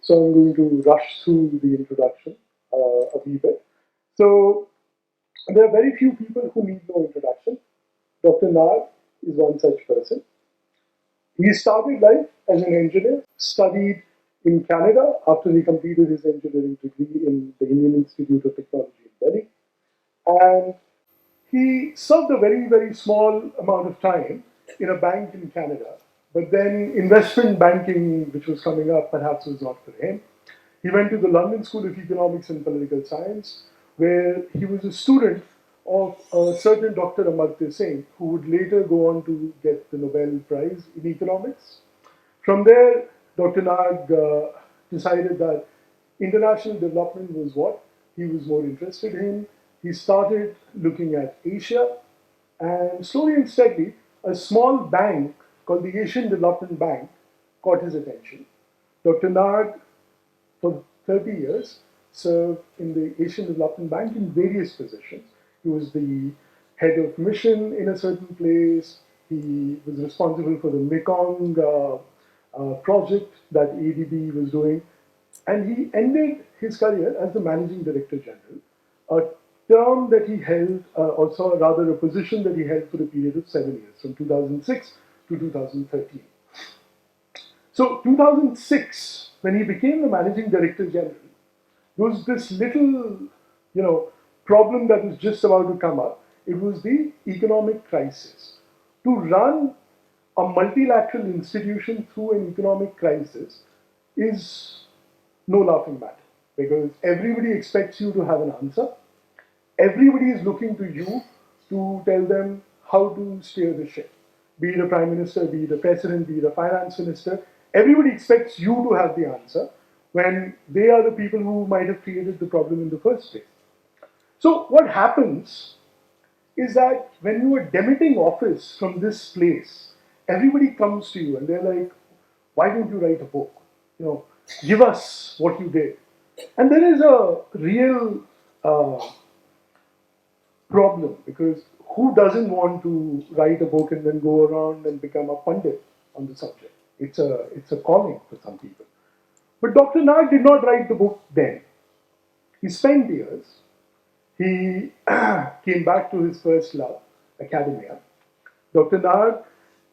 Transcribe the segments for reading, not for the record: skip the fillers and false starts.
So I'm going to rush through the introduction a wee bit. So there are very few people who need no introduction. Dr. Nag is one such person. He started life as an engineer, studied in Canada after he completed his engineering degree in the Indian Institute of Technology in Delhi. And he served a very, very small amount of time in a bank in Canada. But then investment banking, which was coming up, perhaps was not for him. He went to the London School of Economics and Political Science, where he was a student of a certain Dr. Amartya Singh, who would later go on to get the Nobel Prize in economics. From there, Dr. Nag decided that international development was what he was more interested in. He started looking at Asia, and slowly and steadily, a small bank called the Asian Development Bank caught his attention. Dr. Nag, for 30 years, served in the Asian Development Bank in various positions. He was the head of mission in a certain place. He was responsible for the Mekong project that ADB was doing. And he ended his career as the Managing Director General, a term that he held, also rather a position that he held for a period of 7 years, from 2006 to 2013. So 2006, when he became the Managing Director General, there was this little, problem that was just about to come up. It was the economic crisis. To run a multilateral institution through an economic crisis is no laughing matter, because everybody expects you to have an answer. Everybody is looking to you to tell them how to steer the ship. Be it a prime minister, be it a president, be it a finance minister. Everybody expects you to have the answer when they are the people who might have created the problem in the first place. So what happens is that when you are demitting office from this place, everybody comes to you and they're like, why don't you write a book? Give us what you did. And there is a real problem, because who doesn't want to write a book and then go around and become a pundit on the subject? It's a calling for some people. But Dr. Nag did not write the book then. He spent years. He came back to his first love, academia. Dr. Nag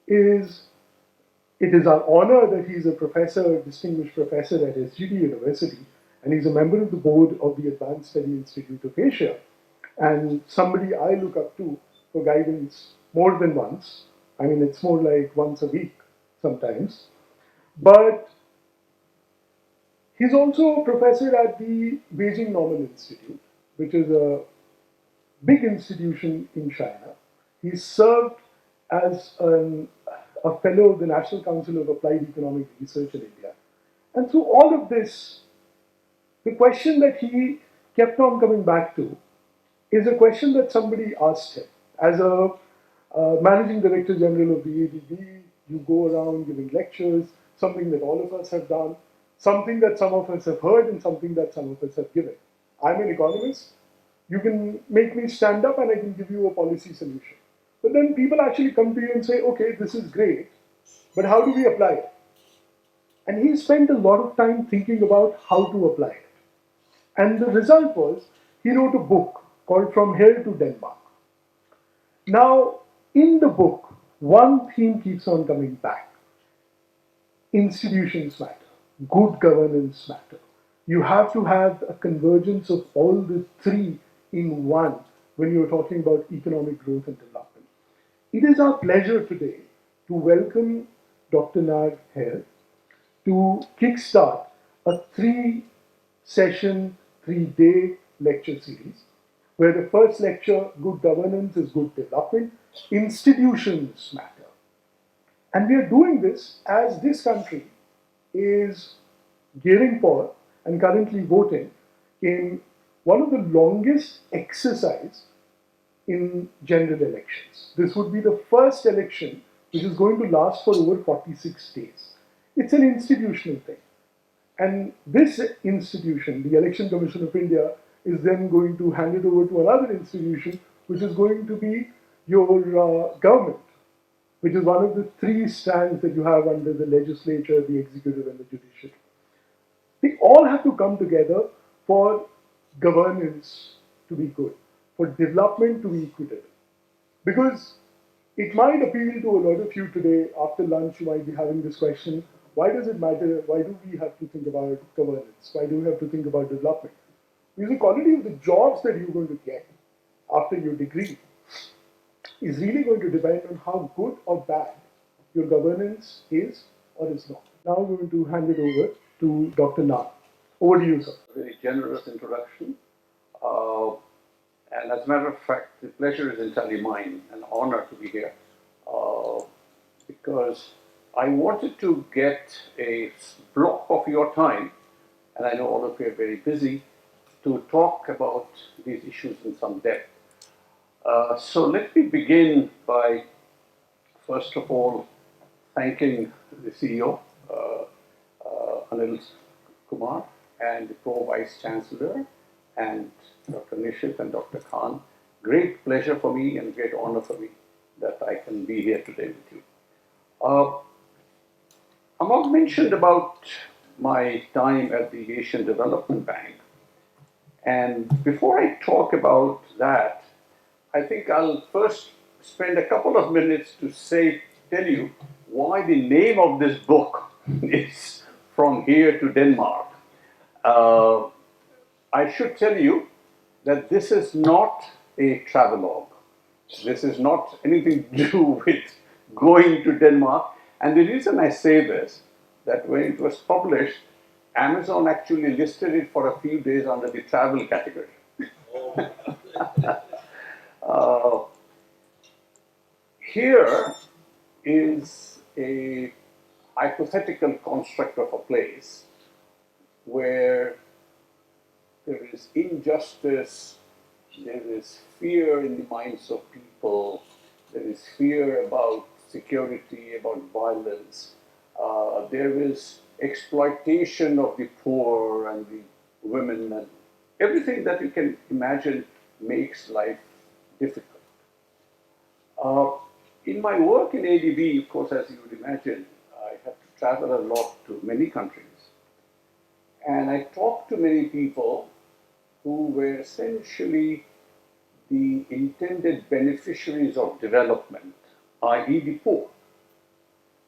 it is our honor that he's a professor, a distinguished professor at SGT University, and he's a member of the board of the Advanced Study Institute of Asia, and somebody I look up to for guidance more than once. I mean, it's more like once a week sometimes. But he's also a professor at the Beijing Normal Institute, which is a big institution in China. He served as a fellow of the National Council of Applied Economic Research in India. And through all of this, the question that he kept on coming back to is a question that somebody asked him. As a Managing Director General of the ADB, you go around giving lectures, something that all of us have done, something that some of us have heard, and something that some of us have given. I'm an economist. You can make me stand up and I can give you a policy solution. But then people actually come to you and say, okay, this is great, but how do we apply it? And he spent a lot of time thinking about how to apply it. And the result was, he wrote a book called From Here to Denmark. Now, in the book, one theme keeps on coming back. Institutions matter. Good governance matter. You have to have a convergence of all the three in one when you're talking about economic growth and development. It is our pleasure today to welcome Dr. Nag here to kickstart a 3-session, 3-day lecture series, where the first lecture, Good Governance is Good Development, Institutions Matter. And we are doing this as this country is gearing for and currently voting in one of the longest exercise in general elections. This would be the first election which is going to last for over 46 days. It's an institutional thing. And this institution, the Election Commission of India, is then going to hand it over to another institution, which is going to be your government, which is one of the 3 strands that you have under the legislature, the executive, and the judiciary. They all have to come together for governance to be good, for development to be equitable. Because it might appeal to a lot of you today, after lunch, you might be having this question, why does it matter? Why do we have to think about governance? Why do we have to think about development? Because the quality of the jobs that you're going to get after your degree is really going to depend on how good or bad your governance is or is not. Now I'm going to hand it over to Dr. Nag. Over to you, sir. Very generous introduction. And as a matter of fact, the pleasure is entirely mine, an honor to be here, because I wanted to get a block of your time, and I know all of you are very busy, to talk about these issues in some depth. So let me begin by, first of all, thanking the CEO, Anil Kumar, and the Pro Vice Chancellor, and Dr. Nishit and Dr. Khan. Great pleasure for me and great honor for me that I can be here today with you. Amogh mentioned about my time at the Asian Development Bank. And before I talk about that, I think I'll first spend a couple of minutes to tell you why the name of this book is From Here to Denmark. I should tell you that this is not a travelogue. This is not anything to do with going to Denmark. And the reason I say this, that when it was published, Amazon actually listed it for a few days under the travel category. Here is a hypothetical construct of a place where there is injustice, there is fear in the minds of people, there is fear about security, about violence, there is exploitation of the poor and the women, and everything that you can imagine makes life difficult. In my work in ADB, of course, as you would imagine, I have to travel a lot to many countries. And I talked to many people who were essentially the intended beneficiaries of development, i.e. the poor.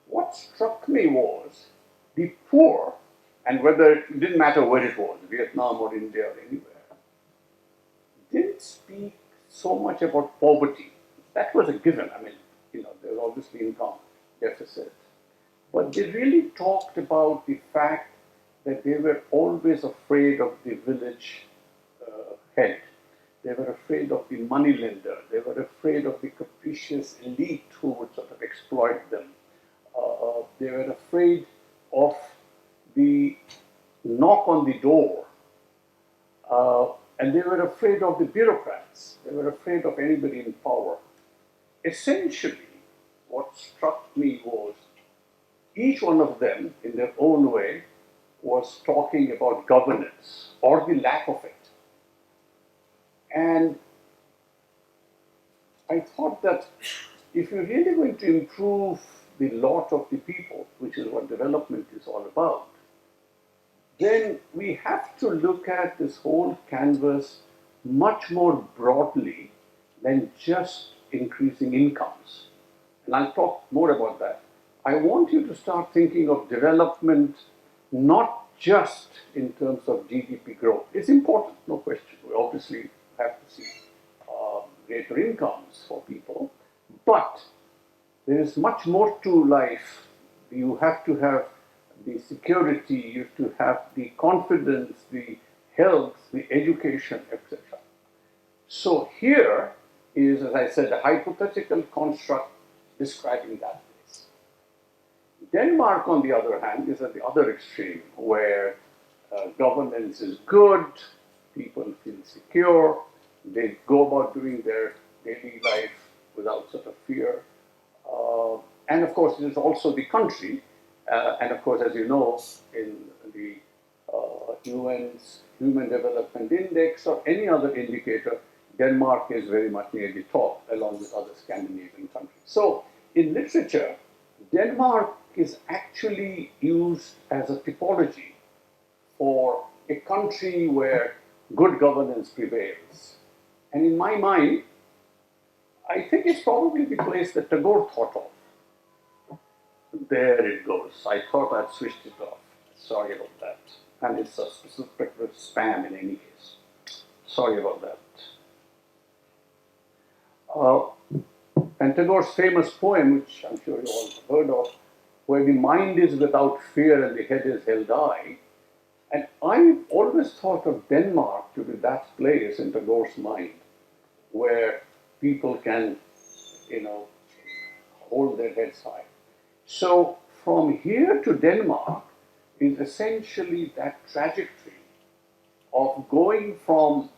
What struck me was the poor, and whether it didn't matter where it was, Vietnam or India or anywhere, didn't speak so much about poverty. That was a given. I mean, there's obviously income deficit. But they really talked about the fact that they were always afraid of the village head. They were afraid of the moneylender. They were afraid of the capricious elite who would sort of exploit them. They were afraid of the knock on the door. And they were afraid of the bureaucrats. They were afraid of anybody in power. Essentially, what struck me was each one of them, in their own way, was talking about governance or the lack of it. And I thought that if you're really going to improve the lot of the people, which is what development is all about, then we have to look at this whole canvas much more broadly than just increasing incomes. And I'll talk more about that. I want you to start thinking of development not just in terms of GDP growth. It's important, no question. We obviously have to see greater incomes for people, but there is much more to life. You have to have the security, you have to have the confidence, the health, the education, etc. So here is, as I said, a hypothetical construct describing that place. Denmark, on the other hand, is at the other extreme, where governance is good, people feel secure, they go about doing their daily life without sort of fear. And of course, it is also the country. And of course, as you know, in the UN's Human Development Index or any other indicator, Denmark is very much near the top, along with other Scandinavian countries. So, in literature, Denmark is actually used as a typology for a country where good governance prevails. And in my mind, I think it's probably the place that Tagore thought of. There it goes. I thought I'd switched it off. Sorry about that. And it's a specific spam in any case. Sorry about that. And Tagore's famous poem, which I'm sure you all have heard of, where the mind is without fear and the head is held high. And I've always thought of Denmark to be that place in Tagore's mind, where people can, hold their heads high. So from here to Denmark is essentially that trajectory of going from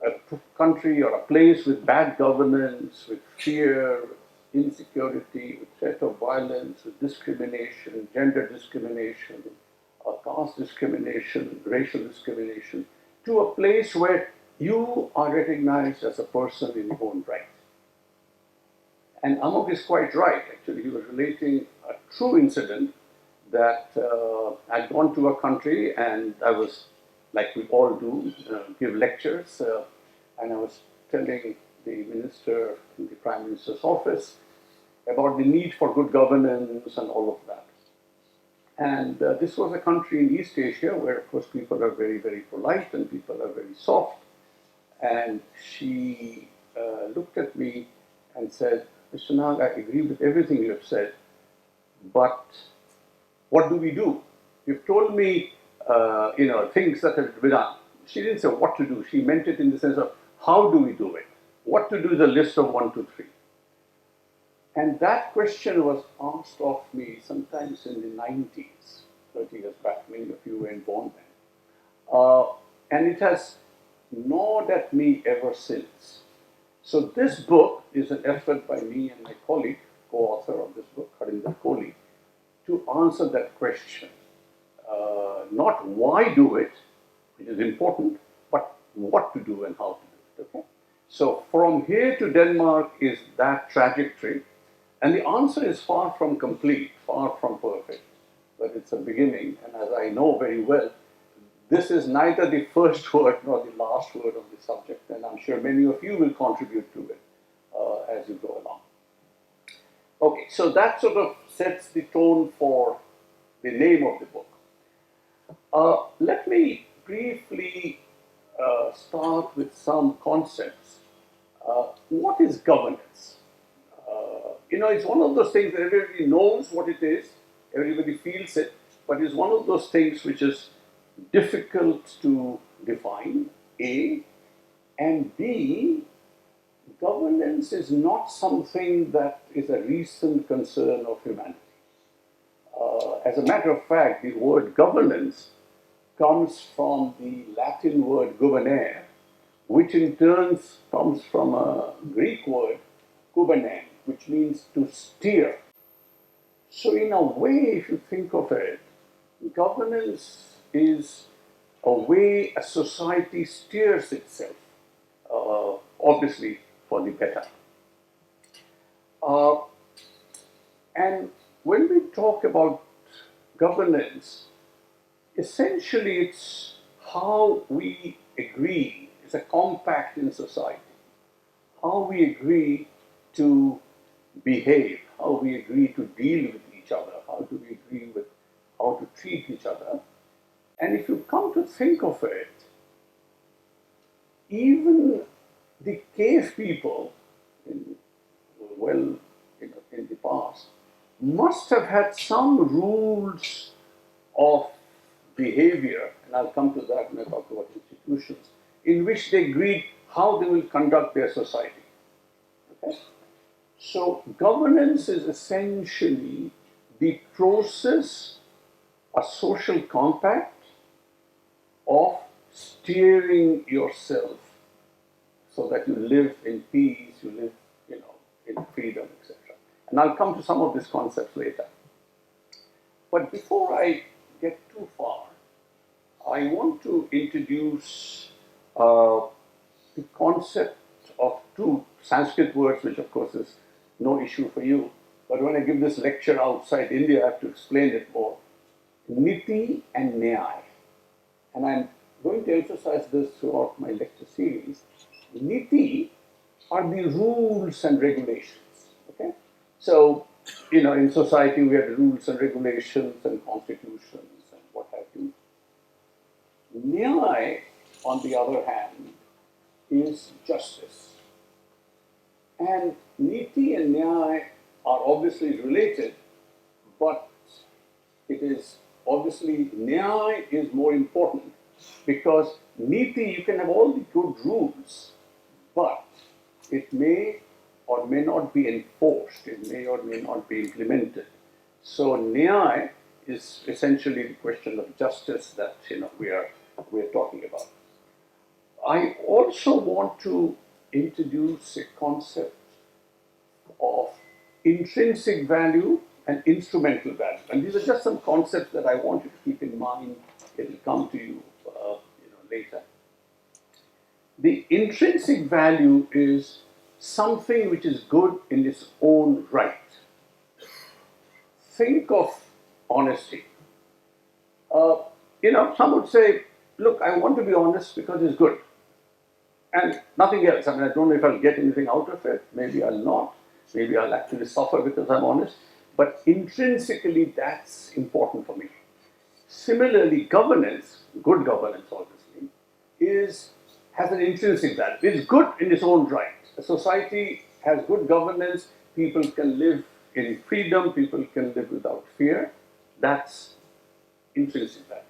a country or a place with bad governance, with fear, with insecurity, with threat of violence, with discrimination, gender discrimination, caste discrimination, racial discrimination, to a place where you are recognized as a person in your own right. And Amogh is quite right, actually. He was relating a true incident that I'd gone to a country and I was, like we all do, give lectures, and I was telling the minister in the Prime Minister's office about the need for good governance and all of that. And this was a country in East Asia where, of course, people are very, very polite and people are very soft. And she looked at me and said, Mr. Nag, I agree with everything you have said, but what do we do? You've told me, things that have been done. She didn't say what to do. She meant it in the sense of how do we do it? What to do is a list of 1, 2, 3. And that question was asked of me sometimes in the 90s, 30 years back. Many of you weren't born then. And it has gnawed at me ever since. So this book is an effort by me and my colleague, co-author of this book, Harinder Kohli, to answer that question. Not why do it, which is important, but what to do and how to do it. Okay? So from here to Denmark is that trajectory. And the answer is far from complete, far from perfect, but it's a beginning. And as I know very well, this is neither the first word nor the last word of the subject, and I'm sure many of you will contribute to it as you go along. Okay, so that sort of sets the tone for the name of the book. Let me briefly start with some concepts. What is governance? It's one of those things that everybody knows what it is, everybody feels it, but it's one of those things which is difficult to define, A, and B, governance is not something that is a recent concern of humanity. As a matter of fact, the word governance comes from the Latin word gubernare, which in turn comes from a Greek word, kubernein, which means to steer. So in a way, if you think of it, governance is a way a society steers itself, obviously for the better. And when we talk about governance, essentially it's how we agree, it's a compact in society, how we agree to behave, how we agree to deal with each other, how do we agree with how to treat each other. And if you come to think of it, even the cave people in the past must have had some rules of behavior, and I'll come to that when I talk about institutions, in which they agreed how they will conduct their society. Okay? So governance is essentially the process, a social compact of steering yourself so that you live in peace, you live, in freedom, etc. And I'll come to some of these concepts later. But before I get too far, I want to introduce the concept of two Sanskrit words, which of course is no issue for you. But when I give this lecture outside India, I have to explain it more. Niti and Nyaya. and I'm going to emphasize this throughout my lecture series, niti are the rules and regulations. Okay? So, in society we have rules and regulations and constitutions and what have you. Nyaya, on the other hand, is justice. And niti and nyaya are obviously related, but it is obviously nyaya is more important because niti, you can have all the good rules, but it may or may not be enforced, it may or may not be implemented. So nyaya is essentially the question of justice that we're talking about. I also want to introduce a concept of intrinsic value and instrumental value. And these are just some concepts that I want you to keep in mind. It will come to you, later. The intrinsic value is something which is good in its own right. Think of honesty. Some would say, look, I want to be honest because it's good. And nothing else. I don't know if I'll get anything out of it. Maybe I'll not. Maybe I'll actually suffer because I'm honest. But intrinsically, that's important for me. Similarly, governance, good governance obviously, has an intrinsic value. It's good in its own right. A society has good governance, people can live in freedom, people can live without fear. That's intrinsic value.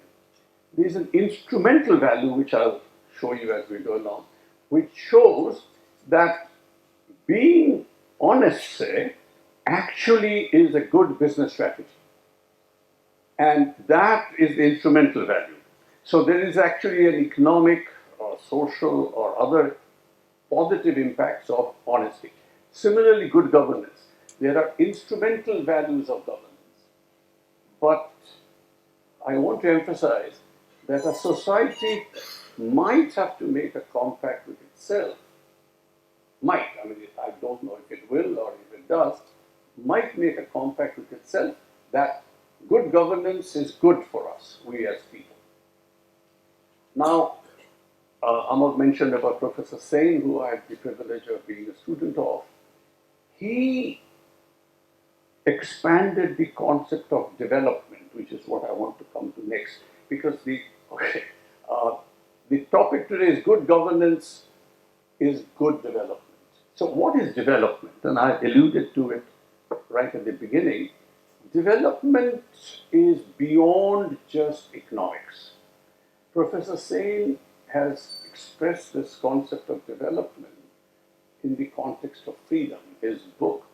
There's an instrumental value, which I'll show you as we go along, which shows that being honest, say, actually is a good business strategy. And that is the instrumental value. So there is actually an economic or social or other positive impacts of honesty. Similarly, good governance. There are instrumental values of governance. But I want to emphasize that a society might have to make a compact with itself. I don't know if it will or if it does, might make a compact with itself that good governance is good for us, we as people. Now, Amogh mentioned about Professor Sen, who I had the privilege of being a student of. He expanded the concept of development, which is what I want to come to next, because the topic today is good governance is good development. So what is development? And I alluded to it right at the beginning. Development is beyond just economics. Professor Sen has expressed this concept of development in the context of freedom. His book,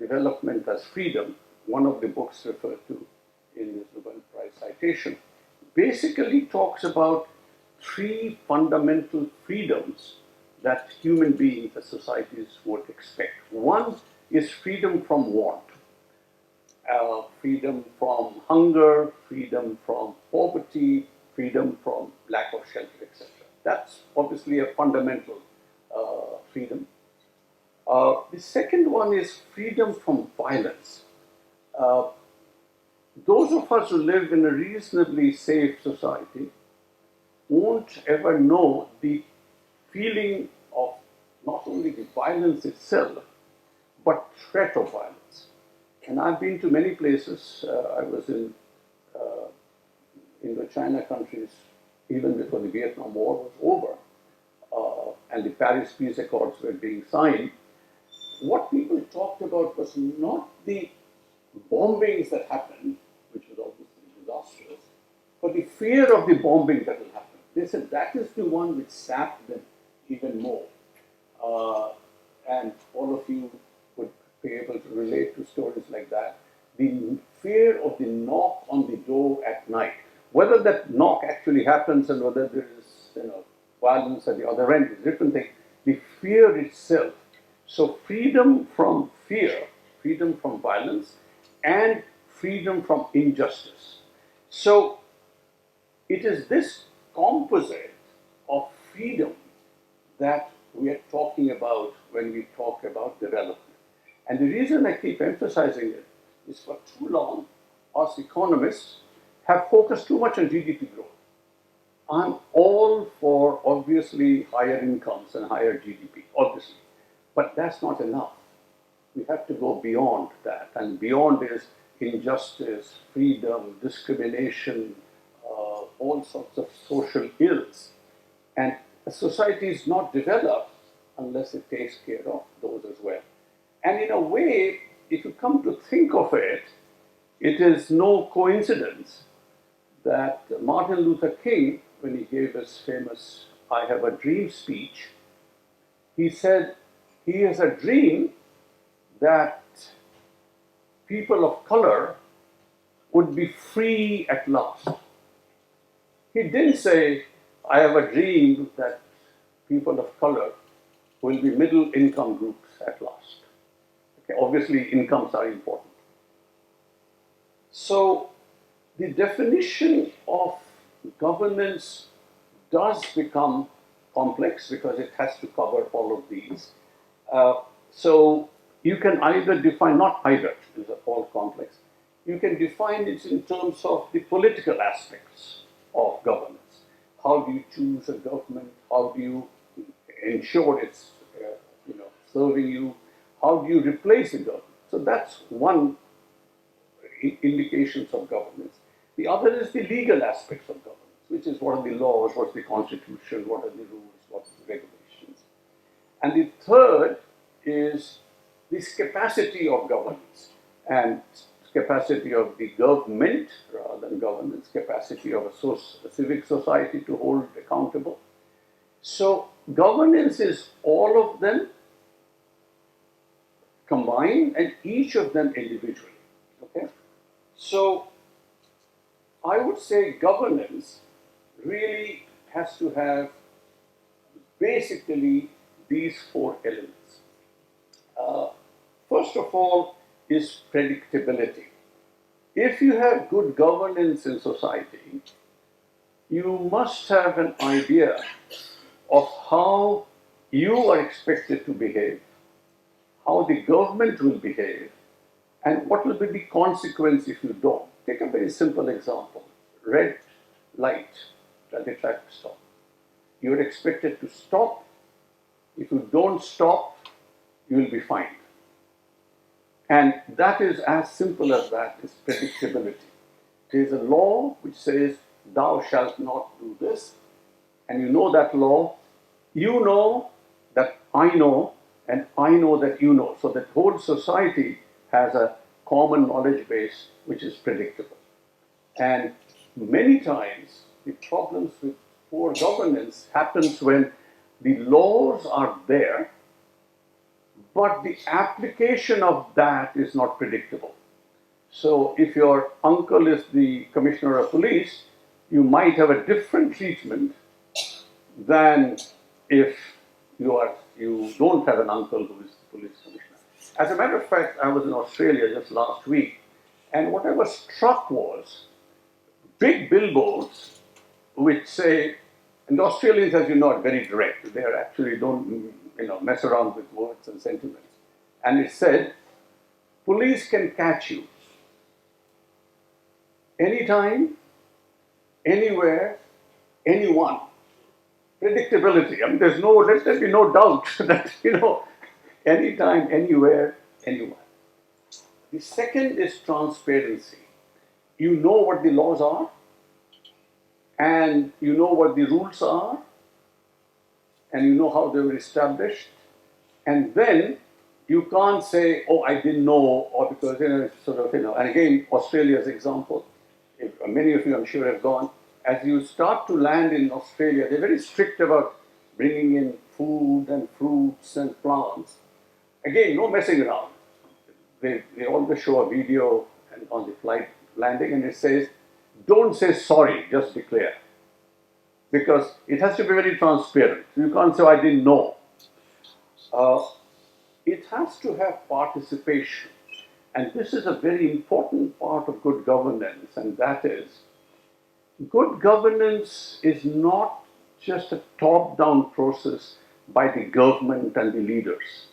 Development as Freedom, one of the books referred to in his Nobel Prize citation, basically talks about three fundamental freedoms that human beings and societies would expect. One is freedom from want, freedom from hunger, freedom from poverty, freedom from lack of shelter, etc. That's obviously a fundamental freedom. The second one is freedom from violence. Those of us who live in a reasonably safe society won't ever know the feeling of not only the violence itself, but threat of violence. And I've been to many places. I was in Indochina countries even before the Vietnam War was over, and the Paris Peace Accords were being signed. What people talked about was not the bombings that happened, which was obviously disastrous, but the fear of the bombing that will happen. They said that is the one which sapped them even more. And all of you would be able to relate to stories like that. The fear of the knock on the door at night. Whether that knock actually happens and whether there is violence at the other end is a different thing. The fear itself. So freedom from fear, freedom from violence, and freedom from injustice. So it is this composite of freedom that we are talking about when we talk about development. And the reason I keep emphasizing it is for too long, us economists have focused too much on GDP growth. I'm all for obviously higher incomes and higher GDP, obviously, but that's not enough. We have to go beyond that, and beyond is injustice, freedom, discrimination, all sorts of social ills. And a society is not developed unless it takes care of those as well. And in a way, if you come to think of it, it is no coincidence that Martin Luther King, when he gave his famous I Have a Dream speech, he said he has a dream that people of color would be free at last. He didn't say, I have a dream that people of color will be middle income groups at last. Okay, obviously, incomes are important. So, the definition of governance does become complex because it has to cover all of these. So you can either define, not either, these are all complex, you can define it in terms of the political aspects of governance. How do you choose a government? How do you ensure it's serving you? How do you replace a government? So that's one indications of governance. The other is the legal aspects of governance, which is what are the laws, what's the constitution, what are the rules, what's the regulations. And the third is this capacity of governance and capacity of the government rather than governance, capacity of a civic society to hold accountable. So governance is all of them combined and each of them individually. Okay? So I would say governance really has to have basically these four elements. First of all is predictability. If you have good governance in society, you must have an idea of how you are expected to behave, how the government will behave, and what will be the consequence if you don't. Take a very simple example. Red light at the traffic stop. You're expected to stop. If you don't stop, you will be fined. And that is as simple as that, is predictability. There is a law which says, thou shalt not do this, and you know that law, you know that I know, and I know that you know. So that whole society has a common knowledge base which is predictable. And many times the problems with poor governance happens when the laws are there, but the application of that is not predictable. So if your uncle is the commissioner of police, you might have a different treatment than if you don't have an uncle who is the police commissioner. As a matter of fact, I was in Australia just last week, and what I was struck was big billboards which say, and the Australians, as you know, are very direct. They actually don't mess around with words and sentiments. And it said, police can catch you anytime, anywhere, anyone. Predictability. I mean, let there be no doubt that, anytime, anywhere, anyone. The second is transparency. You know what the laws are, and you know what the rules are, and you know how they were established, and then you can't say, oh, I didn't know, or because, it's and again, Australia's example, many of you I'm sure have gone, as you start to land in Australia, they're very strict about bringing in food and fruits and plants. Again, no messing around. They always show a video on the flight landing, and it says, don't say sorry, just declare. Because it has to be very transparent. You can't say, I didn't know. It has to have participation. And this is a very important part of good governance, and that is, good governance is not just a top-down process by the government and the leaders.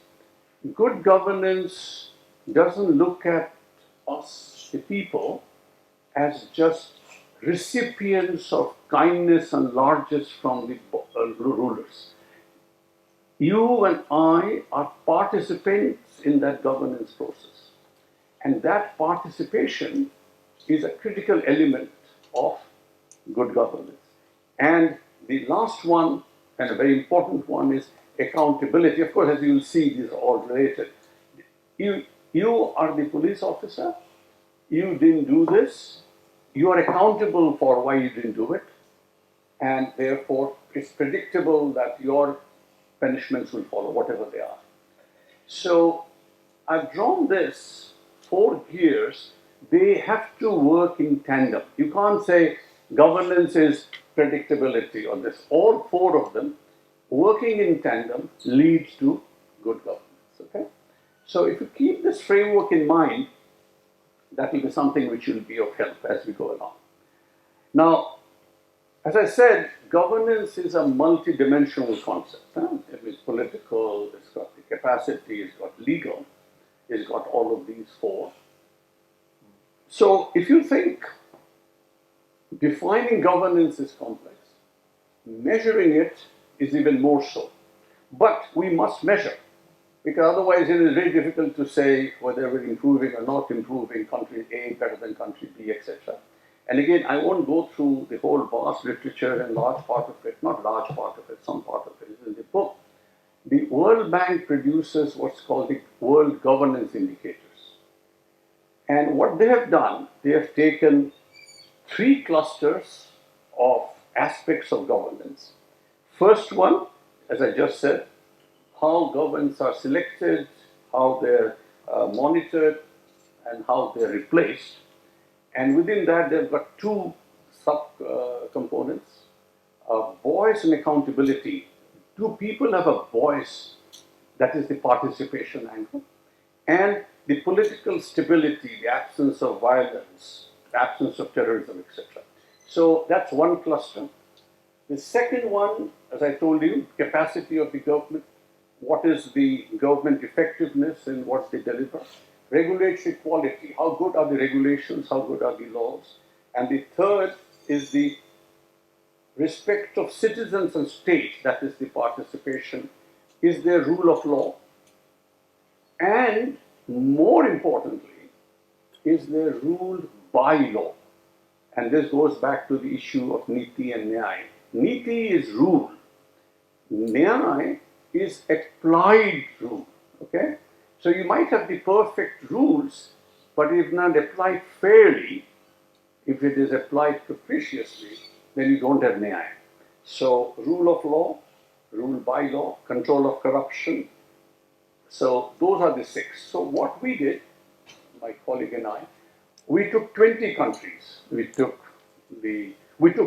Good governance doesn't look at us, the people, as just recipients of kindness and largesse from the rulers. You and I are participants in that governance process. And that participation is a critical element of good governance. And the last one, and a very important one, is accountability. Of course, as you will see, these are all related. You are the police officer, you didn't do this, you are accountable for why you didn't do it, and therefore it's predictable that your punishments will follow, whatever they are. So I've drawn this 4 gears. They have to work in tandem. You can't say governance is predictability or this. All 4 of them working in tandem leads to good governance. Okay? So if you keep this framework in mind, that will be something which will be of help as we go along. Now, as I said, governance is a multi-dimensional concept. It is political, it's got the capacity, it's got legal, it's got all of these 4. So if you think defining governance is complex, measuring it is even more so. But we must measure, because otherwise it is very difficult to say whether we're improving or not improving, country A better than country B, etc. And again, I won't go through the whole vast literature and large part of it, not large part of it, some part of it is in the book. The World Bank produces what's called the World Governance Indicators. And what they have done, they have taken 3 clusters of aspects of governance. First one, as I just said, how governments are selected, how they're monitored, and how they're replaced. And within that, they've got 2 sub-components, voice and accountability. Do people have a voice? That is the participation angle. And the political stability, the absence of violence, the absence of terrorism, etc. So that's one cluster. The second one, as I told you, capacity of the government. What is the government effectiveness in what they deliver? Regulatory quality, how good are the regulations, how good are the laws? And the third is the respect of citizens and state, that is the participation. Is there rule of law? And more importantly, is there ruled by law? And this goes back to the issue of niti and nyaya. Niti is rule. Nyaya is applied rule. Okay? So you might have the perfect rules, but if not applied fairly, if it is applied capriciously, then you don't have nyaya. So rule of law, rule by law, control of corruption. So those are the 6. So what we did, my colleague and I, we took 20 countries. We took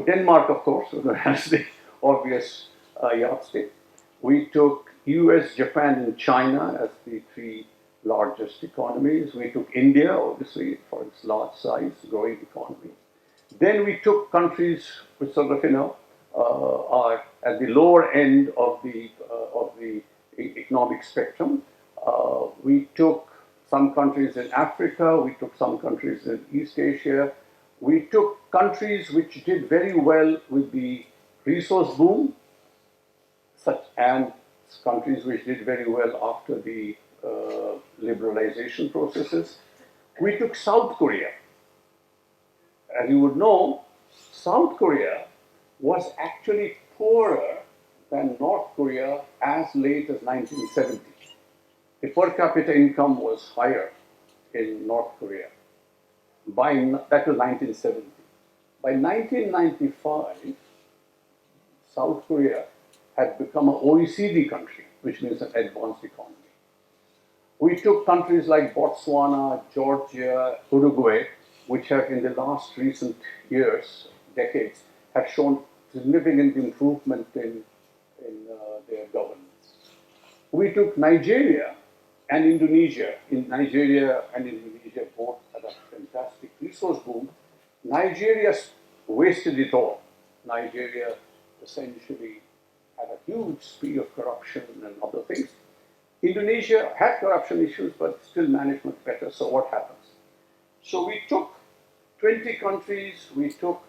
Denmark, of course, as the obvious yardstick. We took US, Japan, and China as the 3 largest economies. We took India, obviously, for its large size, growing economy. Then we took countries which sort of, are at the lower end of the economic spectrum. We took some countries in Africa. We took some countries in East Asia. We took countries which did very well with the resource boom, and countries which did very well after the liberalization processes. We took South Korea. As you would know, South Korea was actually poorer than North Korea as late as 1970. The per capita income was higher in North Korea. That was 1970. By 1995, South Korea had become an OECD country, which means an advanced economy. We took countries like Botswana, Georgia, Uruguay, which have in the last recent years, decades, have shown significant improvement in their governance. We took Nigeria and Indonesia. In Nigeria and Indonesia both had a fantastic resource boom. Nigeria wasted it all. Nigeria essentially had a huge spree of corruption and other things. Indonesia had corruption issues, but still managed much better. So what happens? So we took 20 countries, we took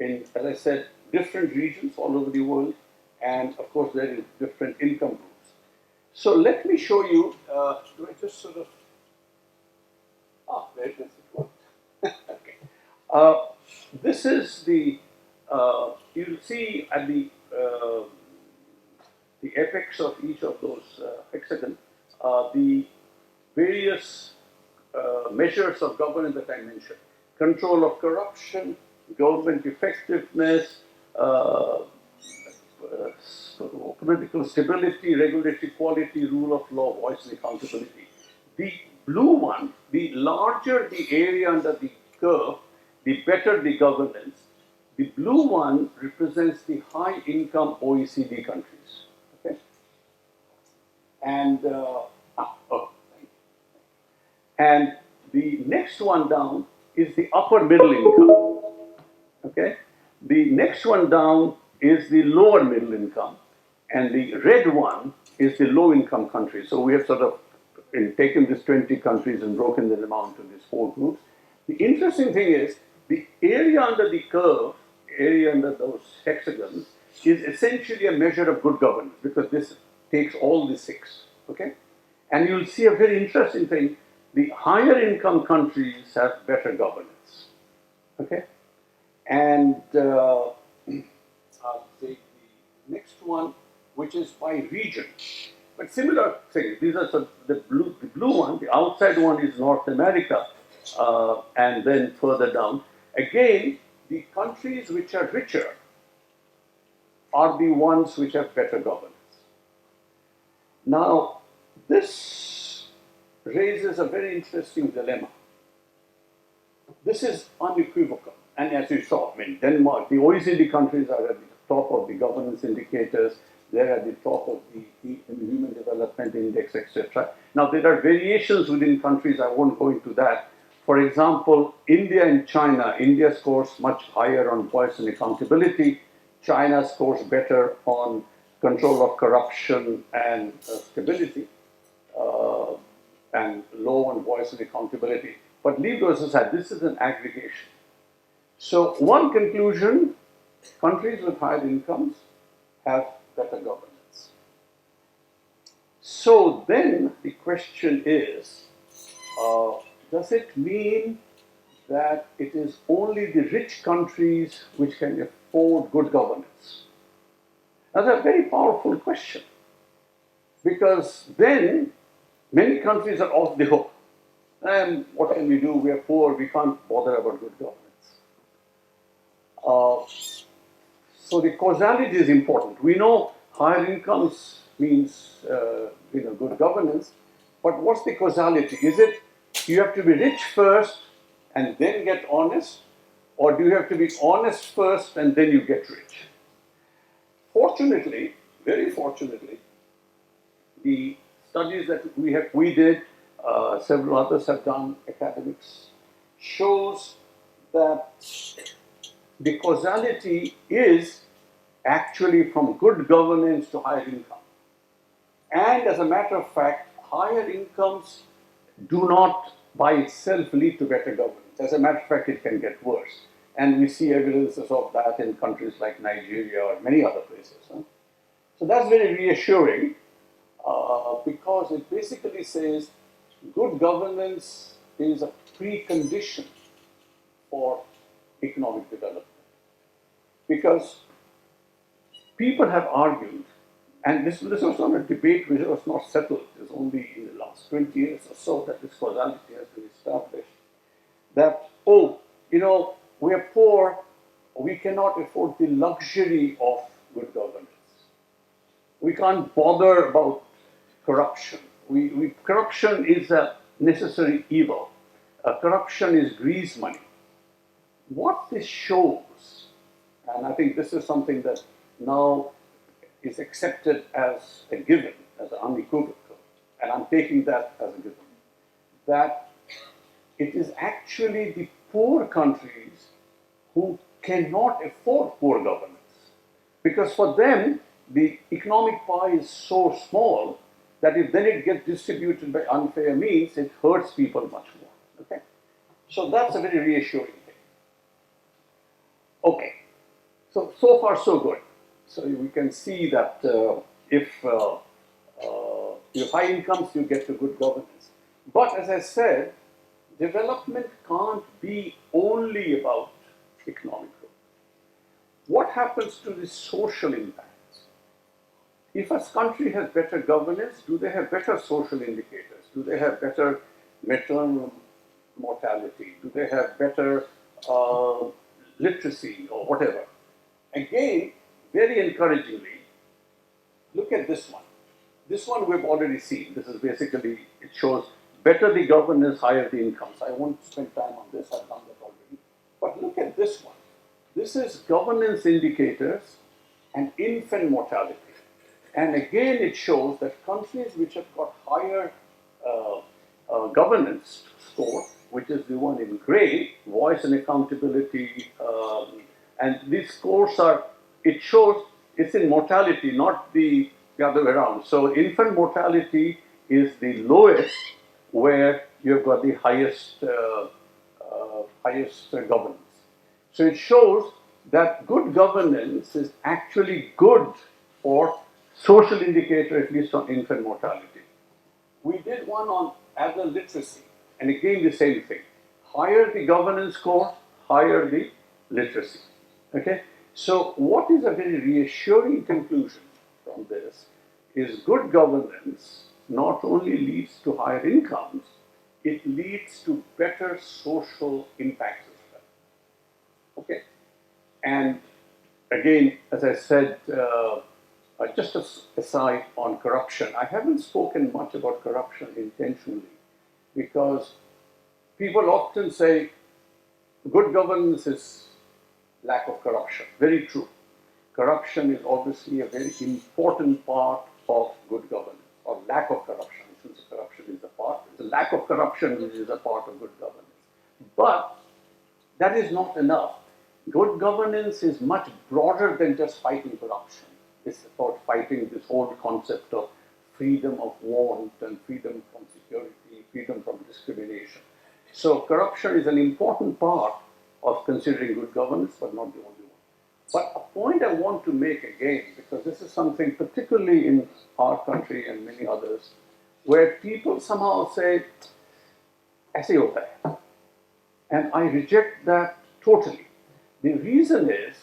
in, as I said, different regions all over the world, and of course there is different income groups. So let me show you, do I just sort of, there it is, it worked. Okay. This is the, you'll see at the apex of each of those hexagons, the various measures of governance that I mentioned. Control of corruption, government effectiveness, political stability, regulatory quality, rule of law, voice and accountability. The blue one, the larger the area under the curve, the better the governance. The blue one represents the high income OECD countries. Okay? And, and the next one down is the upper middle income. Okay? The next one down is the lower middle income, and the red one is the low income countries. So we have sort of taken these 20 countries and broken them out into these 4 groups. The interesting thing is the area under the curve, area under those hexagons, is essentially a measure of good governance because this takes all the 6. Okay? And you'll see a very interesting thing. The higher income countries have better governance. Okay? And I'll take the next one, which is by region. But similar thing, these are the blue one, the outside one is North America, and then further down. Again, the countries which are richer are the ones which have better governance. Now, this raises a very interesting dilemma. This is unequivocal. And as you saw, I mean, Denmark, the OECD countries are at the top of the governance indicators. They're at the top of the Human Development Index, etc. Now, there are variations within countries. I won't go into that. For example, India and China. India scores much higher on voice and accountability. China scores better on control of corruption and stability, and low on voice and accountability. But leave those aside. This is an aggregation. So one conclusion, countries with higher incomes have better governance. So then the question is, does it mean that it is only the rich countries which can afford good governance? That's a very powerful question, because then many countries are off the hook. And what can we do? We are poor, we can't bother about good governance. So the causality is important. We know higher incomes means good governance, but what's the causality? Is it you have to be rich first and then get honest, or do you have to be honest first and then you get rich? Fortunately, very fortunately, the studies that we did, several others have done, academics, shows that the causality is actually from good governance to higher income. And as a matter of fact, higher incomes do not by itself lead to better governance. As a matter of fact, it can get worse. And we see evidences of that in countries like Nigeria or many other places. So that's very reassuring because it basically says good governance is a precondition for economic development. Because people have argued, and this was not a debate which was not settled, it was only in the last 20 years or so that this causality has been established, that, we are poor, we cannot afford the luxury of good governance. We can't bother about corruption. Corruption is a necessary evil. Corruption is grease money. What this shows, and I think this is something that now is accepted as a given, as unequivocal, and I'm taking that as a given, that it is actually the poor countries who cannot afford poor governance. Because for them, the economic pie is so small that if then it gets distributed by unfair means, it hurts people much more. Okay? So that's a very reassuring thing. Okay, so far so good. So we can see that if you have high incomes, you get to good governance. But as I said, development can't be only about economic growth. What happens to the social impacts? If a country has better governance, do they have better social indicators? Do they have better maternal mortality? Do they have better literacy or whatever? Again, very encouragingly, look at this one. This one we've already seen. This is basically, it shows better the governance, higher the incomes. I won't spend time on this, I've done that already. But look at this one. This is governance indicators and infant mortality. And again, it shows that countries which have got higher governance score, which is the one in gray, voice and accountability, and these scores are, it shows it's in mortality, not the other way around. So infant mortality is the lowest where you've got the highest governance. So it shows that good governance is actually good for social indicator, at least on infant mortality. We did one on adult literacy, and again the same thing. Higher the governance score, higher the literacy. Okay? So what is a very reassuring conclusion from this is good governance not only leads to higher incomes, it leads to better social impacts as well. Okay? And again, as I said, just an aside on corruption, I haven't spoken much about corruption intentionally because people often say good governance is lack of corruption. Very true. Corruption is obviously a very important part of good governance, or lack of corruption. Since corruption is a part, the lack of corruption is a part of good governance. But that is not enough. Good governance is much broader than just fighting corruption. It's about fighting this whole concept of freedom of want and freedom from security, freedom from discrimination. So corruption is an important part of considering good governance, but not the only one. But a point I want to make again, because this is something particularly in our country and many others, where people somehow say, ऐसे होता है. And I reject that totally. The reason is,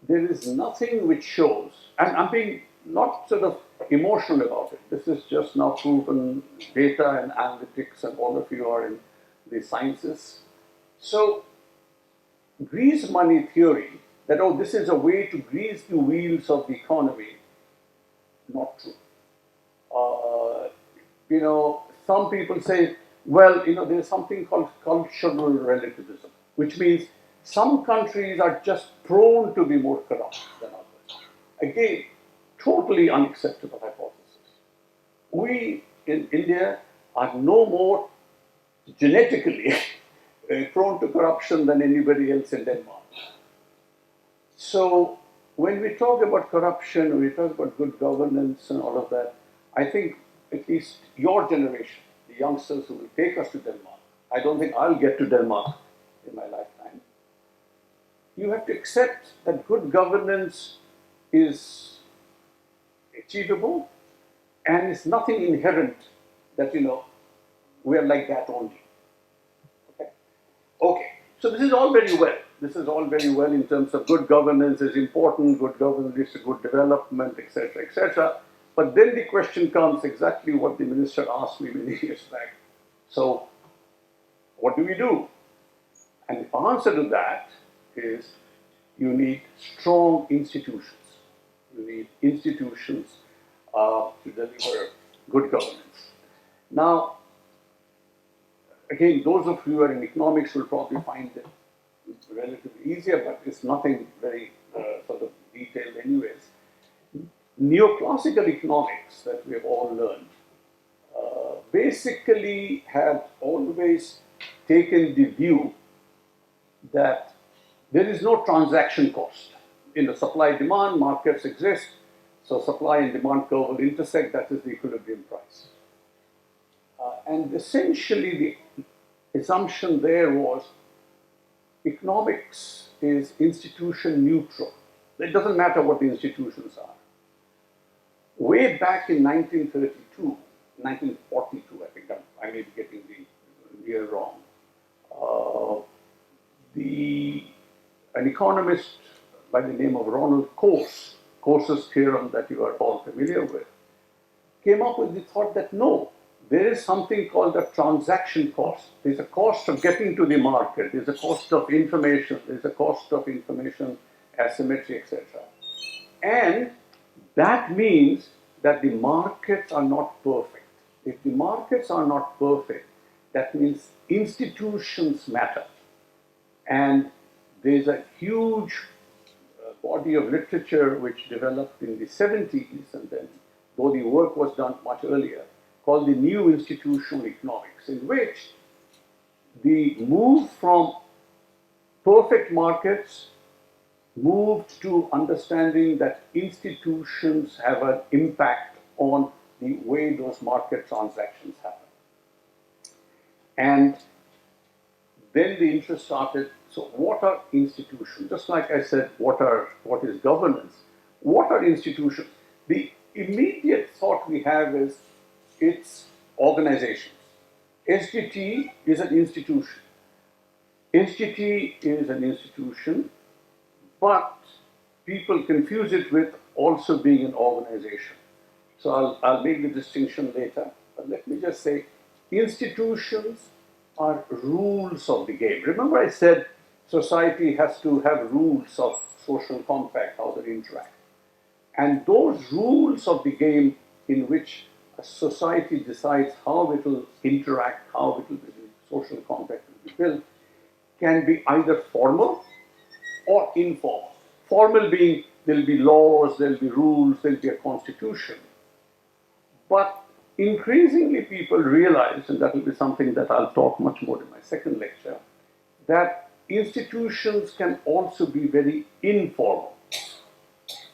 there is nothing which shows, and I'm being not sort of emotional about it. This is just now proven data and analytics, and all of you are in the sciences. So, grease money theory, that oh, this is a way to grease the wheels of the economy, not true. Some people say, well, there's something called cultural relativism, which means some countries are just prone to be more corrupt than others. Again, totally unacceptable hypothesis. We in India are no more genetically prone to corruption than anybody else in Denmark. So when we talk about corruption, we talk about good governance and all of that, I think at least your generation, the youngsters who will take us to Denmark, I don't think I'll get to Denmark in my lifetime. You have to accept that good governance is achievable and it's nothing inherent that, we are like that only. Okay, so this is all very well. This is all very well in terms of good governance is important, good governance leads to good development, etc., etc. But then the question comes exactly what the minister asked me many years back. So, what do we do? And the answer to that is you need strong institutions. You need institutions to deliver good governance. Now, again, those of you who are in economics will probably find it relatively easier, but it's nothing very sort of detailed anyways. Neoclassical economics that we have all learned basically have always taken the view that there is no transaction cost. In the supply-demand, markets exist, so supply and demand curve will intersect, that is the equilibrium price. And essentially the assumption there was economics is institution neutral. It doesn't matter what the institutions are. Way back in 1932, 1942, I think I may be getting the year wrong, an economist by the name of Ronald Coase's theorem that you are all familiar with, came up with the thought that no, there is something called a transaction cost. There's a cost of getting to the market, there's a cost of information, there's a cost of information asymmetry, etc. And that means that the markets are not perfect. If the markets are not perfect, that means institutions matter. And there's a huge body of literature which developed in the 70s, and then, though the work was done much earlier, called the New Institutional Economics, in which the move from perfect markets moved to understanding that institutions have an impact on the way those market transactions happen. And then the interest started. So what are institutions? Just like I said, what is governance? What are institutions? The immediate thought we have is it's organizations. SGT is an institution. SGT is an institution, but people confuse it with also being an organization. So I'll make the distinction later, but let me just say institutions are rules of the game. Remember I said society has to have rules of social compact, how they interact. And those rules of the game in which a society decides how it will interact, how it will be, social compact will be built, can be either formal or informal. Formal being there'll be laws, there'll be rules, there'll be a constitution. But increasingly people realize, and that will be something that I'll talk much more in my second lecture, that institutions can also be very informal.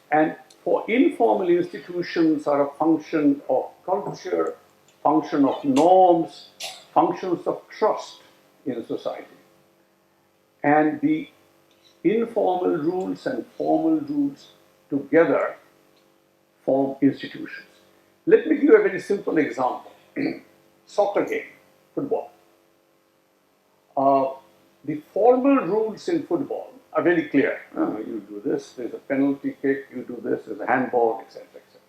And for informal institutions are a function of culture, function of norms, functions of trust in society. And the informal rules and formal rules together form institutions. Let me give you a very simple example. Soccer game, football. The formal rules in football are very clear. You do this, there's a penalty kick, you do this, there's a handball, etc., etc.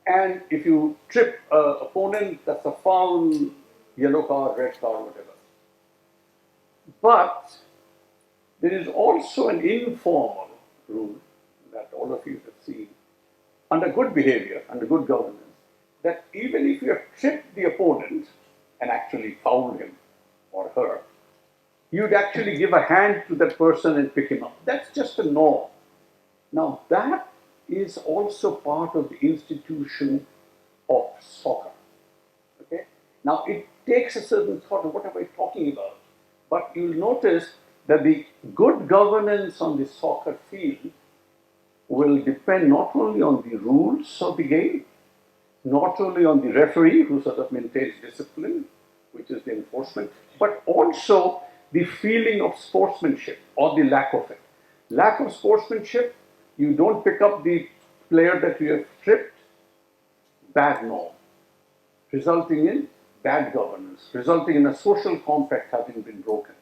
And if you trip an opponent, that's a foul, yellow card, red card, whatever. But there is also an informal rule that all of you have seen, under good behavior, under good governance, that even if you have tripped the opponent and actually fouled him or her, you'd actually give a hand to that person and pick him up. That's just a norm. Now that is also part of the institution of soccer. Okay? Now it takes a certain thought of what am I talking about? But you'll notice that the good governance on the soccer field will depend not only on the rules of the game, not only on the referee who sort of maintains discipline, which is the enforcement, but also the feeling of sportsmanship or the lack of it. Lack of sportsmanship, you don't pick up the player that you have tripped, bad norm, resulting in bad governance, resulting in a social compact having been broken.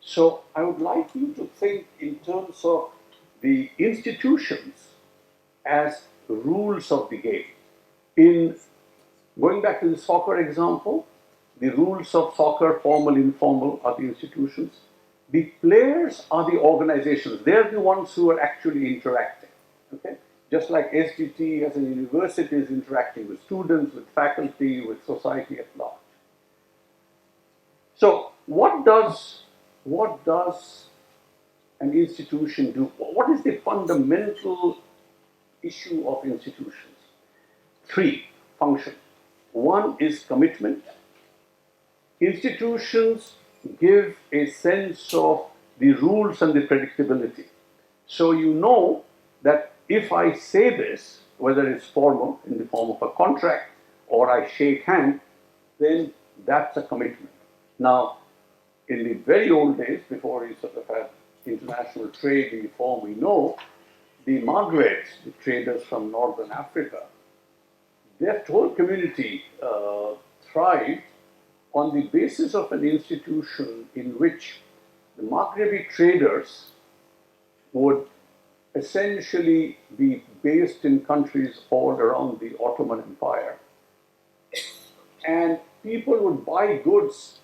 So I would like you to think in terms of the institutions as rules of the game. In going back to the soccer example, the rules of soccer, formal, informal, are the institutions. The players are the organizations. They're the ones who are actually interacting. Okay? Just like SGT as a university is interacting with students, with faculty, with society at large. So what does an institution do? What is the fundamental issue of institutions? 3 functions. One is commitment. Institutions give a sense of the rules and the predictability. So you know that if I say this, whether it's formal in the form of a contract or I shake hand, then that's a commitment. Now, in the very old days, before you sort of had international trade in the form we know, the Maghrebs, the traders from northern Africa, their whole community thrived on the basis of an institution in which the Maghrebi traders would essentially be based in countries all around the Ottoman Empire. And people would buy goods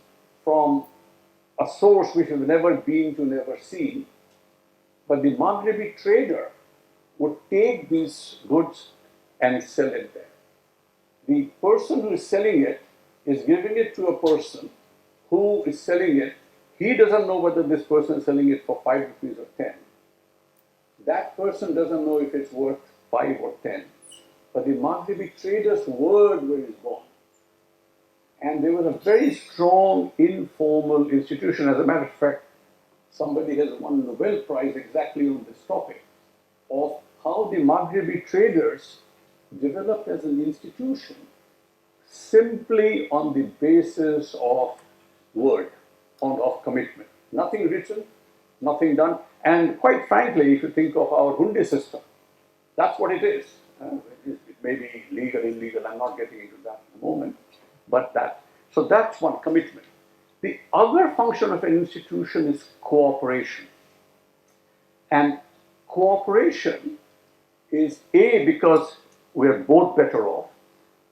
from a source which has never been to, never seen. But the Maghrebi trader would take these goods and sell it there. The person who is selling it is giving it to a person who is selling it. He doesn't know whether this person is selling it for 5 rupees or 10. That person doesn't know if it's worth 5 or 10. But the Maghrebi trader's word was born. And there was a very strong informal institution. As a matter of fact, somebody has won a Nobel Prize exactly on this topic of how the Maghrebi traders developed as an institution simply on the basis of word, of commitment. Nothing written, nothing done. And quite frankly, if you think of our Hundi system, that's what it is. It may be legal, illegal, I'm not getting into that in a moment. But so that's one, commitment. The other function of an institution is cooperation. And cooperation is because we're both better off,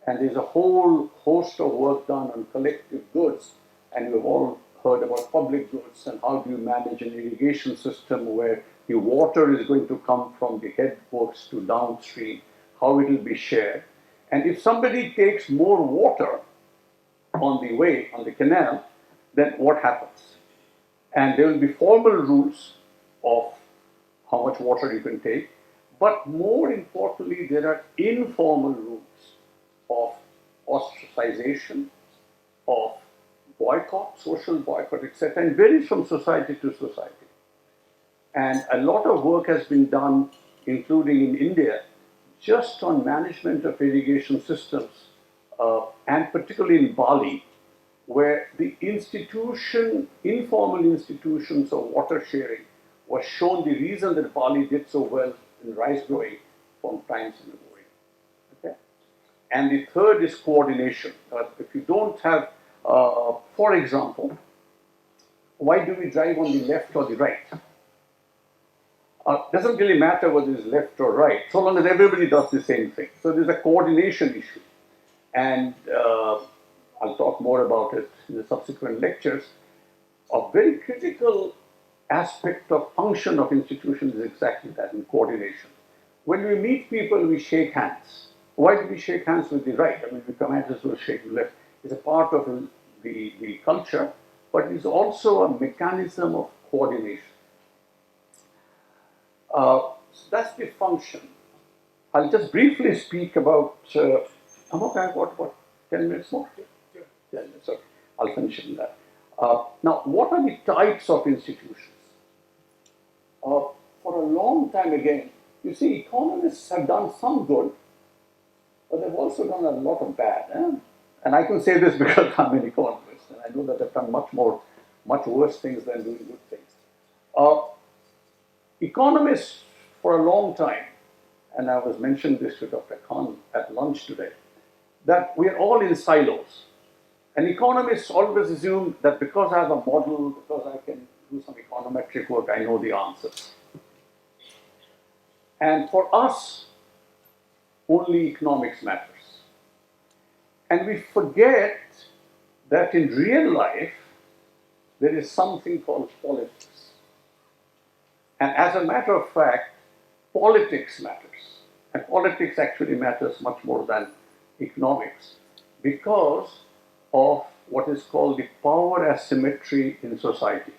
and there's a whole host of work done on collective goods, and we've all heard about public goods and how do you manage an irrigation system where the water is going to come from the headworks to downstream, how it will be shared. And if somebody takes more water on the way, on the canal, then what happens? And there will be formal rules of how much water you can take, but more importantly, there are informal rules of ostracization, of boycott, social boycott, etc., and varies from society to society. And a lot of work has been done, including in India, just on management of irrigation systems, and particularly in Bali, where the institution, informal institutions of water sharing, was shown the reason that Bali did so well in rice growing from times immemorial. Okay? And the third is coordination. If you don't have, for example, why do we drive on the left or the right? Doesn't really matter whether it's left or right, so long as everybody does the same thing. So there's a coordination issue. And I'll talk more about it in the subsequent lectures. A very critical aspect of function of institutions is exactly that, in coordination. When we meet people, we shake hands. Why do we shake hands with the right? I mean, we command us to shake the left. It's a part of the culture, but it's also a mechanism of coordination. So that's the function. I'll just briefly speak about, Amogh, I've got about 10 minutes more? Yeah. 10 minutes, okay. I'll finish in that. Now, what are the types of institutions? For a long time again, you see, economists have done some good, but they've also done a lot of bad. And I can say this because I'm an economist, and I know that they've done much worse things than doing good things. Economists, for a long time, and I was mentioning this to Dr. Khan at lunch today, that we're all in silos. And economists always assume that because I have a model, because I can do some econometric work, I know the answers. And for us, only economics matters. And we forget that in real life, there is something called politics. And as a matter of fact, politics matters. And politics actually matters much more than economics because of what is called the power asymmetry in society.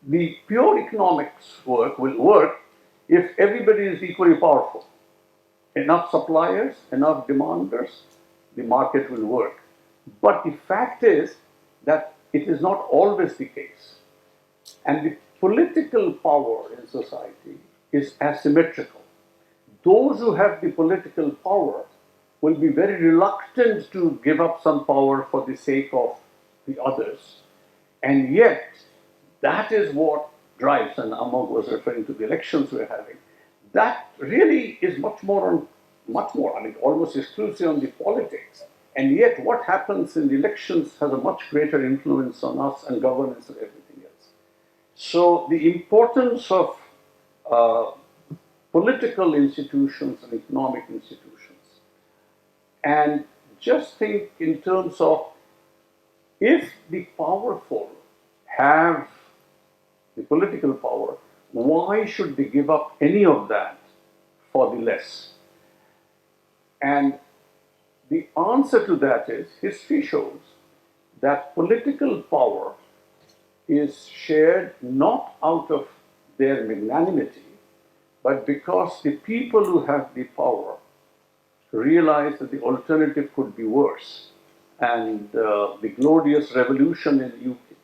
The pure economics work will work if everybody is equally powerful. Enough suppliers, enough demanders, the market will work. But the fact is that it is not always the case. And the political power in society is asymmetrical. Those who have the political power will be very reluctant to give up some power for the sake of the others. And yet, that is what drives, and Amogh was referring to the elections we're having, that really is much more, I mean, almost exclusively on the politics. And yet what happens in the elections has a much greater influence on us and governance and everything else. So the importance of political institutions and economic institutions. And just think in terms of, if the powerful have the political power, why should they give up any of that for the less? And the answer to that is, history shows that political power is shared not out of their magnanimity, but because the people who have the power realize that the alternative could be worse. And the glorious revolution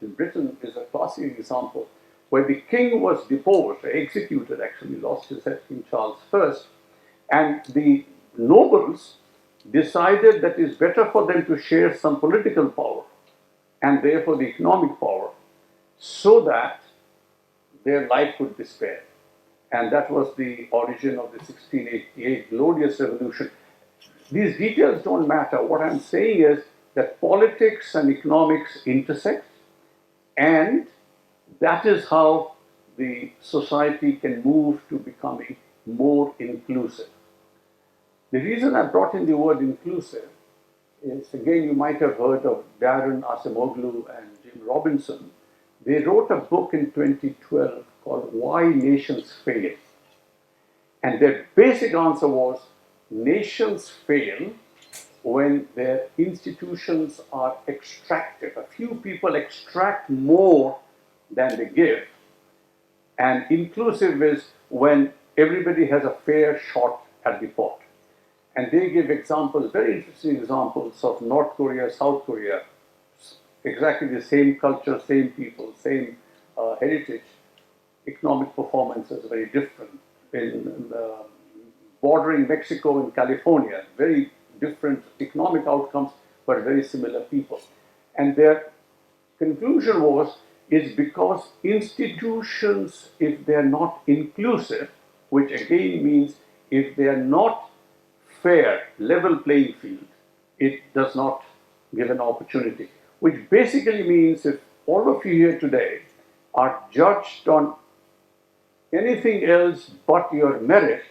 in Britain is a classic example, where the king was deposed, executed actually, lost his head, King Charles I, and the nobles decided that it's better for them to share some political power and therefore the economic power, so that their life could be spared. And that was the origin of the 1688 glorious revolution. These details don't matter. What I'm saying is that politics and economics intersect, and that is how the society can move to becoming more inclusive. The reason I brought in the word inclusive is, again, you might have heard of Darren Acemoglu and Jim Robinson. They wrote a book in 2012 called Why Nations Fail. And their basic answer was, nations fail when their institutions are extractive. A few people extract more than they give. And inclusive is when everybody has a fair shot at the pot. And they give examples, very interesting examples of North Korea, South Korea, exactly the same culture, same people, same heritage. Economic performance is very different. In bordering Mexico and California, very different economic outcomes, but very similar people. And their conclusion was, is because institutions, if they're not inclusive, which again means if they're not fair, level playing field, it does not give an opportunity. Which basically means if all of you here today are judged on anything else but your merit,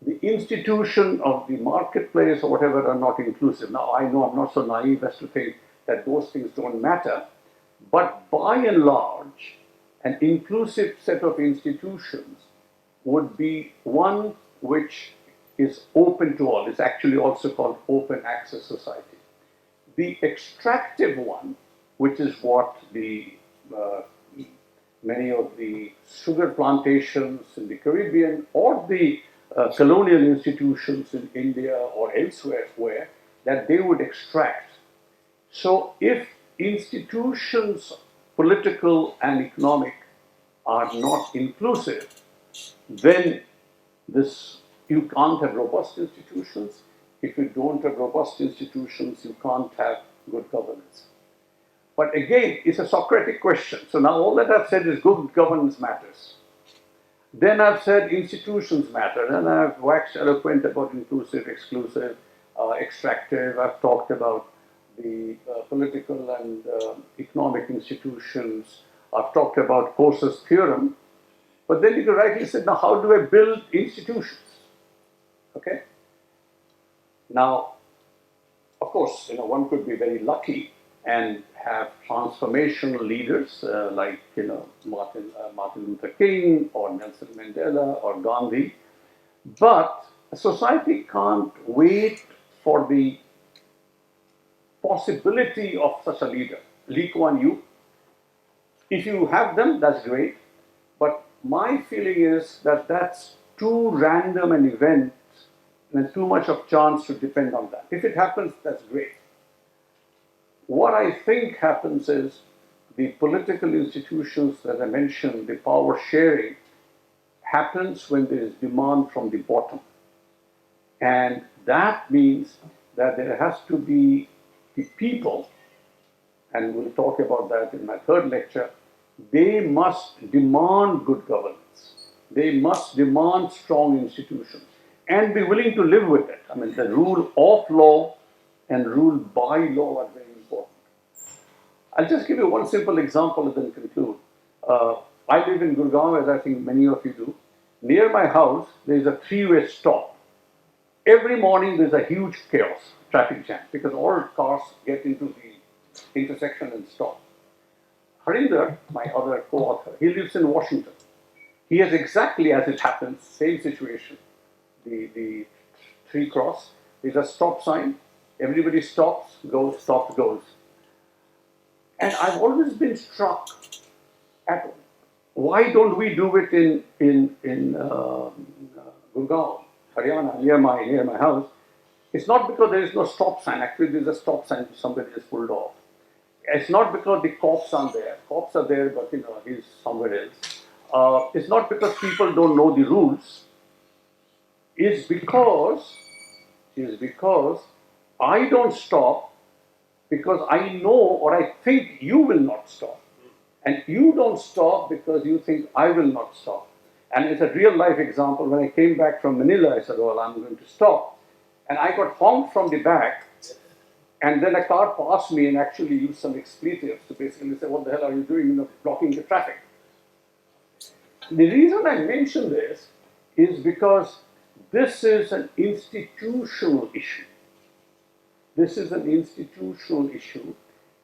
the institution of the marketplace or whatever are not inclusive. Now, I know I'm not so naive as to think that those things don't matter, but by and large, an inclusive set of institutions would be one which is open to all. It's actually also called open access society. The extractive one, which is what the many of the sugar plantations in the Caribbean or the colonial institutions in India or elsewhere, where that they would extract. So if institutions, political and economic, are not inclusive, then you can't have robust institutions. If you don't have robust institutions, you can't have good governance. But again, it's a Socratic question. So now all that I've said is good governance matters. Then I've said institutions matter, and I've waxed eloquent about inclusive, exclusive, extractive. I've talked about the political and economic institutions. I've talked about Coase's theorem. But then you can rightly say, now how do I build institutions? Okay? Now, of course, one could be very lucky and have transformational leaders like Martin Luther King or Nelson Mandela or Gandhi. But a society can't wait for the possibility of such a leader. Lee Kuan Yew. If you have them, that's great. But my feeling is that that's too random an event and too much of chance to depend on that. If it happens, that's great. What I think happens is the political institutions that I mentioned, the power sharing, happens when there is demand from the bottom. And that means that there has to be the people, and we'll talk about that in my third lecture, they must demand good governance. They must demand strong institutions and be willing to live with it. I mean, the rule of law and rule by law are very important. I'll just give you one simple example and then conclude. I live in Gurugram, as I think many of you do. Near my house, there is a three-way stop. Every morning, there's a huge chaos, traffic jam, because all cars get into the intersection and stop. Harinder, my other co-author, he lives in Washington. He has exactly as it happens, same situation. The three cross, there's a stop sign, everybody stops, goes, stops, goes. And I've always been struck at why don't we do it in Gurugram, Haryana, near my house. It's not because there is no stop sign. Actually, there's a stop sign which somebody has pulled off. It's not because the cops aren't there. Cops are there, but he's somewhere else. It's not because people don't know the rules. It's because I don't stop because I know or I think you will not stop. And you don't stop because you think I will not stop. And it's a real life example. When I came back from Manila, I said, well, I'm going to stop. And I got honked from the back. And then a car passed me and actually used some expletives to basically say, what the hell are you doing, blocking the traffic? The reason I mention this is because this is an institutional issue. This is an institutional issue.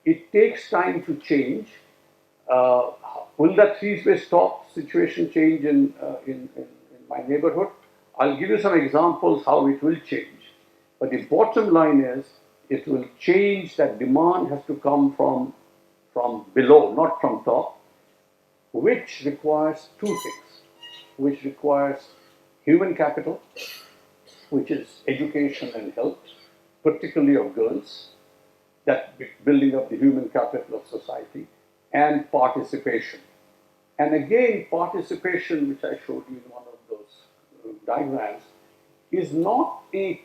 It takes time to change. Will that three-way stop situation change in my neighborhood? I'll give you some examples how it will change. But the bottom line is, it will change. That demand has to come from below, not from top, which requires two things. Which requires human capital, which is education and health, particularly of girls, that building up the human capital of society, and participation. And again, participation, which I showed you in one of those diagrams, is not a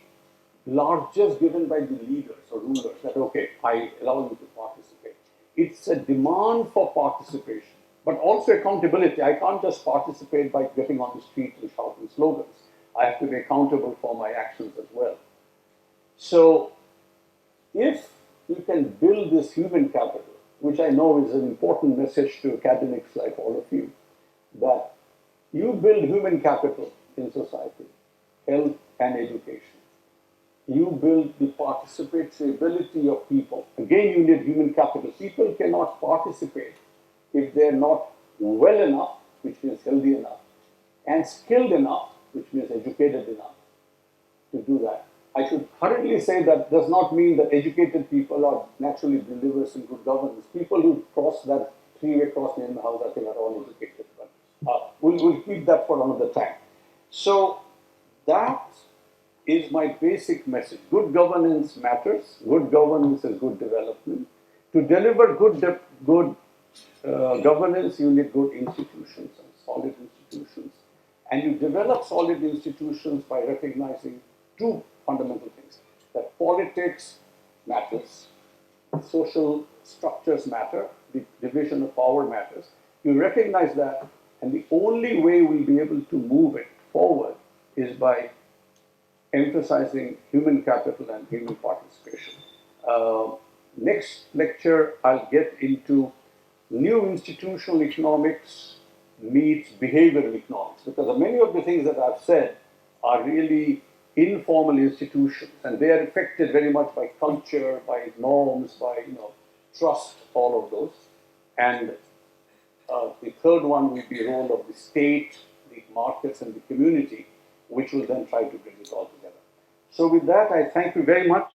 largesse given by the leaders or rulers that, okay, I allow you to participate. It's a demand for participation, but also accountability. I can't just participate by getting on the street and shouting slogans. I have to be accountable for my actions as well. So, if you can build this human capital, which I know is an important message to academics like all of you, that you build human capital in society, health and education. You build the participability of people. Again, you need human capital. People cannot participate if they're not well enough, which means healthy enough, and skilled enough, which means educated enough to do that. I should hurriedly say that does not mean that educated people are naturally delivers in good governance. People who cross that three-way cross near the house, I think, are all educated. But we'll keep that for another time. So that is my basic message. Good governance matters. Good governance is good development. To deliver good governance, you need good institutions and solid institutions. And you develop solid institutions by recognizing two fundamental things. That politics matters, social structures matter, the division of power matters. You recognize that, and the only way we'll be able to move it forward is by emphasizing human capital and human participation. Next lecture, I'll get into new institutional economics meets behavioral economics, because many of the things that I've said are really informal institutions, and they are affected very much by culture, by norms, by trust, all of those. And the third one will be the role of the state, the markets, and the community, which will then try to bring it all together. So with that, I thank you very much.